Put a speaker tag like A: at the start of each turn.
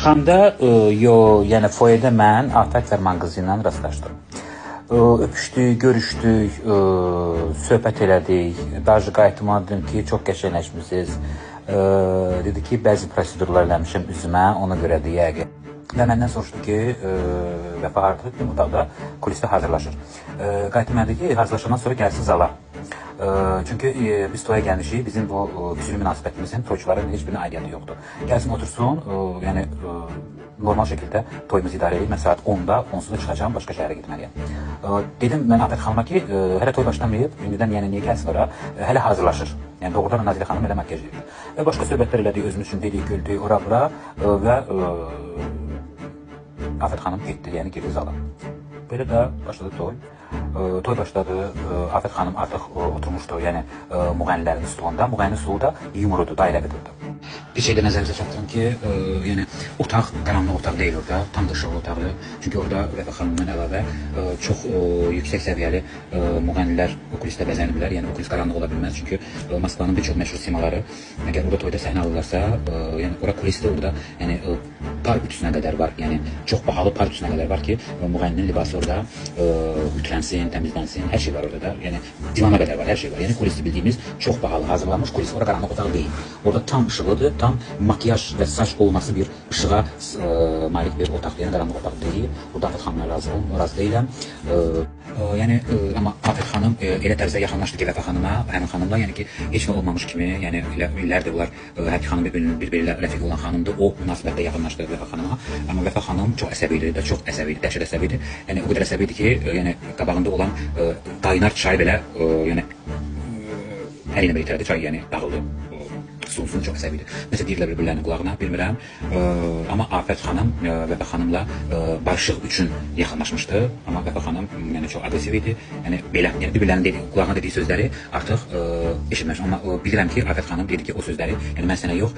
A: Çıxanda yəni foyedə mən Afət Fərman qızı ilə rastlaşdım. Öpüşdük, görüşdük, söhbət elədik. Daha qayıtma dedim ki, çox qəşəngləşmisiniz. Dedi ki, bəzi prosedurlar eləmişəm üzümə, ona görə də yəqin. Və məndən soruşdu ki, Vəfa hardadır? Dedim, otaqda kulisdə hazırlaşır. Qayıtma dedi ki, hazırlaşandan sonra gəlsin zala. Çünkü biz toya gelmişik, bizim bu küsülü münasibətimizin toyçuların hiçbirinin aidiyyatı yoxdur. Gəlsin otursun, yəni normal şəkildə toyumuzu idarə edib, mən saat 10'da, onsuz da çıxacağım, başqa şəhərə getməliyəm. Dedim mən Afət xanıma ki, hələ toy başlamayıb, indidən yəni niyə gəlsin ora, hələ hazırlaşır. Yəni doğrudan Nazilə xanım elə makyaj edir. Başqa söhbətlər elədik, özümüz üçün dedik, güldük, ora bura və Afət xanım getdi, yəni girdi zala. Belə də başladı toy. Toy başladı, Afət xanım artıq oturmuşdu, yəni müğənnilərin stolunda. Müğənni stolu da yumrudu, dairəvi durdu. Bir şey də nəzərinizə çatdırım ki, yəni otaq qaranlıq otaq deyil orada, tam da işıqlı otaqdır. Çünki orada Vəfa xanımdan əlavə çox yüksək səviyyəli müğənnilər kulisdə bəzəniblər. Yəni o kulis qaranlıq ola bilməz. Çünki Moskvanın bir çox məşhur simaları əgər orada toyda səhnə alırlarsa, yəni ora kulisdə orada yəni par ütüsünə qədər var. Yəni çox bahalı par ütüsünə qədər var ki, müğənninin libası orada ütülənsin, təmizlənsin, hər şey var orada da. Yəni divana qədər var, hər şey var. Yəni kulis bildiyimiz çox bahalı hazırlanmış kulis. Ora qaranlıq otaq deyil. Orada tam işıqlıdır, tam makyaj və saç olması bir işığa malik bir otaq. Yəni qaranlıq otaq deyil. Burada Afət xanımla razı deyiləm. Yəni amma Afət xanım elə tərzdə yaxınlaşdı ki Vəfa xanıma, həmin xanımla, yəni ki heç nə olmamış kimi, yəni illərdir onlar hər iki xanım bir-biriyle rəfiq olan xanımdır. O münasibətdə yaxınlaşdı Vəfa xanıma. Amma Vəfa xanım çox əsəbi idi, çox əsəbi idi, dəhşət əsəbi idi. Yəni o qədər əsəbi idi ki, yəni qabağında olan qaynar çay belə, yəni əli ilə belə itələdi, çay yəni dağıldı. Sunsun çox əsəbi idi. Nəsə deyirlər bir-birlərinin qulağına, bilmirəm. Amma Afət xanım Vəfa xanımla barışıq üçün yaxınlaşmışdı. Amma Vəfa xanım yəni çox aqressiv idi. Yəni belə, yəni bir-birlərinin qulağına dediyi sözləri artıq eşitməmiş. Amma bilirəm ki, Afət xanım dedi ki, o sözləri, yəni mən sənə yox,